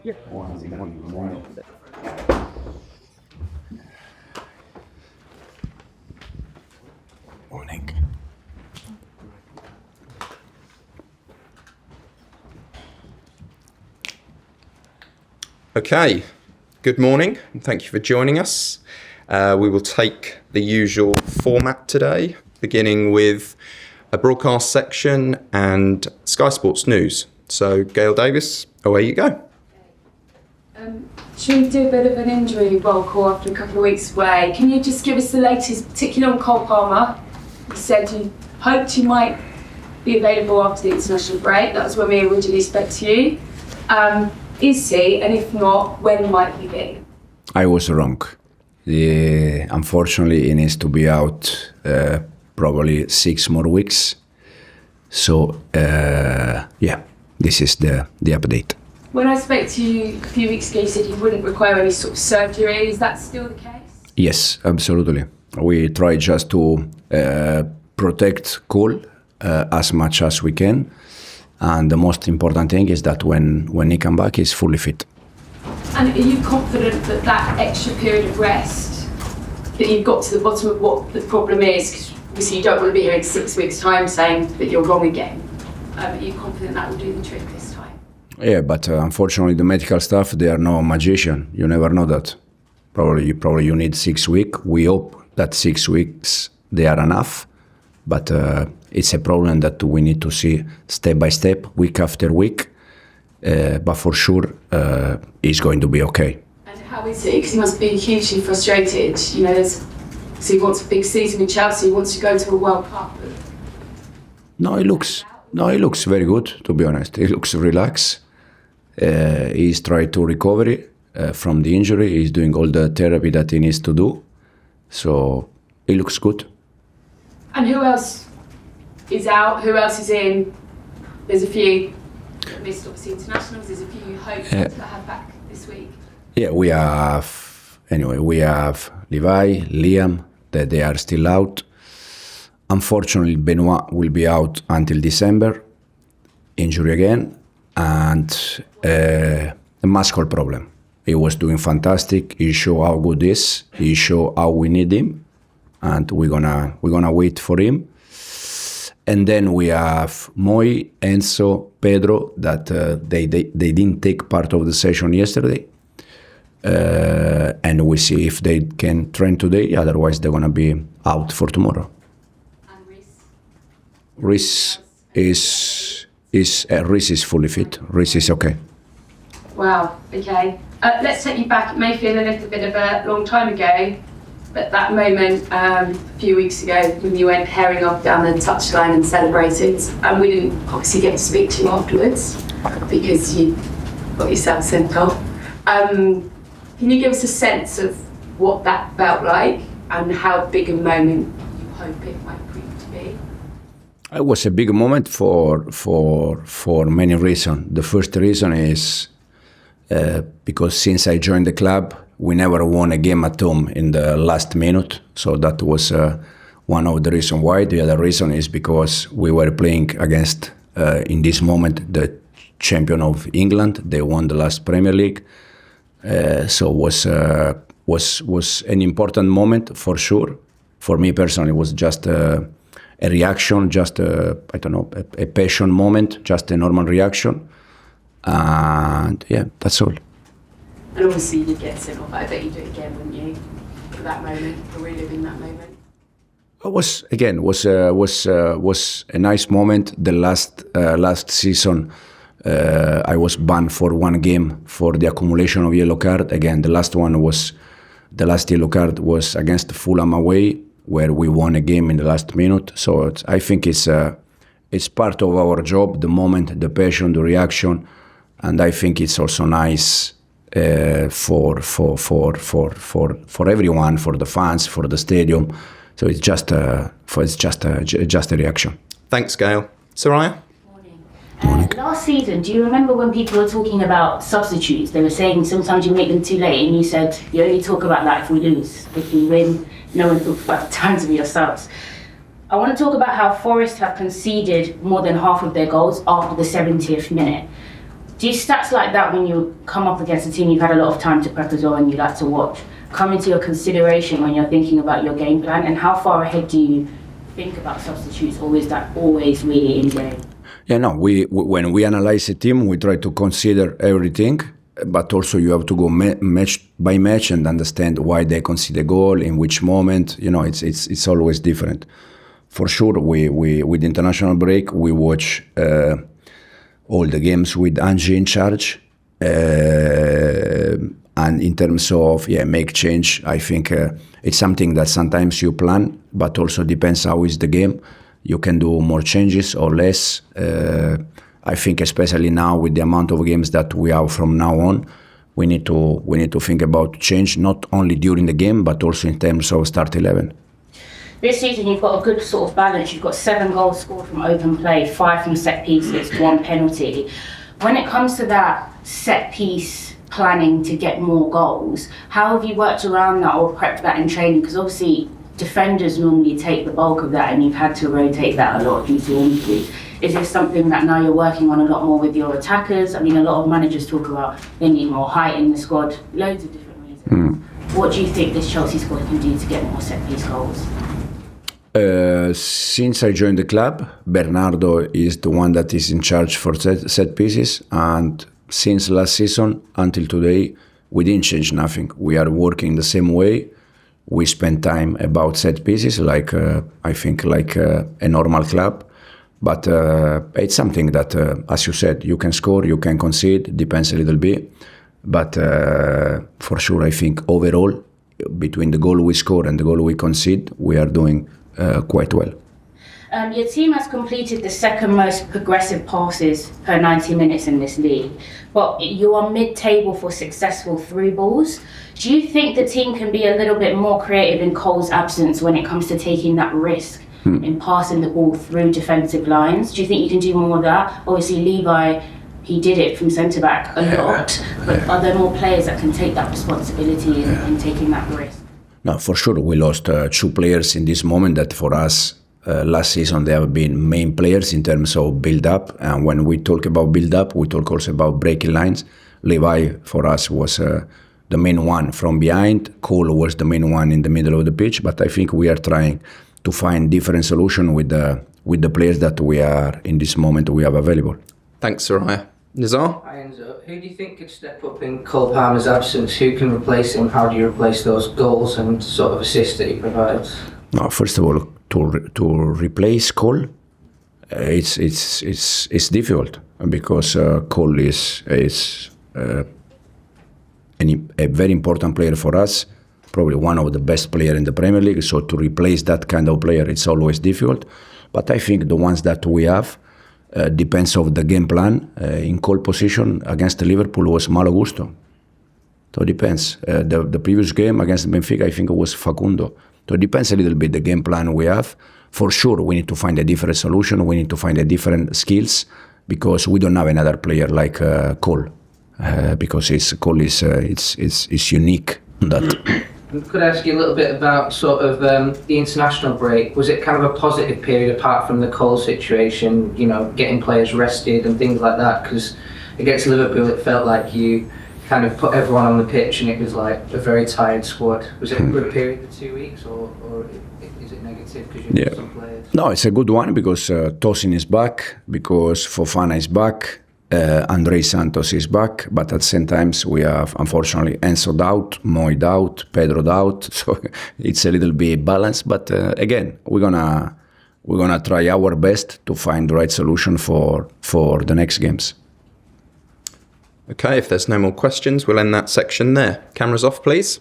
Yeah. Morning. Morning. Okay, good morning and thank you for joining us. We will take the usual format today, beginning with a broadcast section and Sky Sports News. So, Gail Davis, away you go. Should we do a bit of an injury roll call after a couple of weeks away? Can you just give us the latest, particularly on Cole Palmer? You said you hoped he might be available after the international break. That was when we originally spoke to you. Is he, and if not, when might he be? I was wrong. Unfortunately, he needs to be out probably 6 more weeks. So, this is the update. When I spoke to you a few weeks ago, you said he wouldn't require any sort of surgery. Is that still the case? Yes, absolutely. We try just to protect Cole as much as we can. And the most important thing is that when he comes back, he's fully fit. And are you confident that that extra period of rest, that you've got to the bottom of what the problem is? Because obviously you don't want to be here in 6 weeks' time saying that you're wrong again. Are you confident that will do the trick this time? Yeah, but unfortunately the medical staff, they are no magician. You never know that. Probably you need 6 weeks. We hope that 6 weeks they are enough. But it's a problem that we need to see step by step, week after week. But for sure, he's going to be okay. And how is he? Because he must be hugely frustrated. You know, so he wants a big season in Chelsea. He wants to go to a World Cup. No, he looks very good. To be honest, he looks relaxed. He's trying to recover from the injury. He's doing all the therapy that he needs to do. So he looks good. And who else is out? Who else is in? There's a few missed, obviously, internationals. There's a few you hope to have back this week. Yeah, we have Levi, Liam, that they are still out. Unfortunately, Benoit will be out until December, injury again, and a muscle problem. He was doing fantastic. He showed how good he is. He showed how we need him. And we're gonna wait for him. And then we have Moi, Enzo, Pedro that they didn't take part of the session yesterday, and we see if they can train today. Otherwise, they're gonna be out for tomorrow. And Reece is fully fit. Reece is okay. Wow. Okay. Let's take you back. It may feel a little bit of a long time ago. But that moment a few weeks ago when you went herring off down the touchline and celebrated, and we didn't obviously get to speak to you afterwards because you got yourself sent off. Can you give us a sense of what that felt like and how big a moment you hope it might prove to be? It was a big moment for many reasons. The first reason is because since I joined the club, we never won a game at home in the last minute. So that was one of the reasons why. The other reason is because we were playing against, in this moment, the champion of England. They won the last Premier League. So it was an important moment for sure. For me personally, it was just a reaction, just a passion moment, just a normal reaction. And yeah, that's all. And obviously you get sent off. I bet you do it again, wouldn't you? For that moment, for reliving that moment. It was a nice moment. The last season, I was banned for 1 game for the accumulation of yellow card. Again, the last yellow card was against Fulham away, where we won a game in the last minute. So I think it's part of our job. The moment, the passion, the reaction, and I think it's also nice. For everyone, for the fans, for the stadium, so it's just a reaction. Thanks, Gail. Soraya? Morning. Last season, do you remember when people were talking about substitutes? They were saying sometimes you make them too late, and you said you only talk about that if we lose. If we win, no one talks about the times of your subs. I want to talk about how Forest have conceded more than half of their goals after the 70th minute. Do stats like that, when you come up against a team you've had a lot of time to prep as well and you like to watch, come into your consideration when you're thinking about your game plan? And how far ahead do you think about substitutes, or is that always really in game? Yeah, no, when we analyze a team, we try to consider everything, but also you have to go match by match and understand why they concede a goal, in which moment. It's always different. For sure, we with international break, we watch all the games with Angie in charge. And in terms of make change, I think it's something that sometimes you plan, but also depends how is the game. You can do more changes or less. I think especially now with the amount of games that we have from now on, we need to think about change, not only during the game, but also in terms of start 11. This season you've got a good sort of balance. You've got 7 goals scored from open play, 5 from set pieces, 1 penalty. When it comes to that set piece planning to get more goals, how have you worked around that or prepped that in training? Because obviously defenders normally take the bulk of that and you've had to rotate that a lot due to injuries. Is this something that now you're working on a lot more with your attackers? I mean, a lot of managers talk about they need more height in the squad, loads of different reasons. What do you think this Chelsea squad can do to get more set piece goals? Since I joined the club, Bernardo is the one that is in charge for set pieces, and since last season until today, we didn't change nothing. We are working the same way. We spend time about set pieces, like I think like a normal club. But it's something that, as you said, you can score, you can concede, depends a little bit. But for sure, I think overall, between the goal we score and the goal we concede, we are doing quite well. Your team has completed the second most progressive passes per 90 minutes in this league, but you are mid-table for successful through balls. Do you think the team can be a little bit more creative in Cole's absence when it comes to taking that risk in passing the ball through defensive lines? Do you think you can do more of that? Obviously, Levi, he did it from centre-back a lot, but are there more players that can take that responsibility in taking that risk? No, for sure. We lost 2 players in this moment that for us, last season they have been main players in terms of build-up. And when we talk about build-up, we talk also about breaking lines. Levi, for us, was the main one from behind. Cole was the main one in the middle of the pitch. But I think we are trying to find different solutions with the players that we are, in this moment, we have available. Thanks, Soraya. Nizar? Hi Enzo. Who do you think could step up in Cole Palmer's absence? Who can replace him? How do you replace those goals and sort of assists that he provides? No, first of all, to replace Cole, it's difficult because Cole is a very important player for us, probably one of the best players in the Premier League. So to replace that kind of player, it's always difficult. But I think the ones that we have depends of the game plan. In Cole position against Liverpool was Malo Gusto. So it depends. The previous game against Benfica, I think it was Facundo. So it depends a little bit the game plan we have. For sure, we need to find a different solution. We need to find a different skills because we don't have another player like Cole. Because Cole is unique. That. Could I ask you a little bit about sort of the international break? Was it kind of a positive period apart from the Cole situation, you know, getting players rested and things like that? Because against Liverpool, it felt like you kind of put everyone on the pitch and it was like a very tired squad. Was it a good period for 2 weeks or is it negative because you have some players? No, it's a good one because Tosin is back, because Fofana is back. Andrei Santos is back, but at the same time we have unfortunately Enzo out, Moi out, Pedro out, so it's a little bit balanced. But again, we're gonna try our best to find the right solution for the next games. Okay, if there's no more questions, we'll end that section there. Cameras off, please.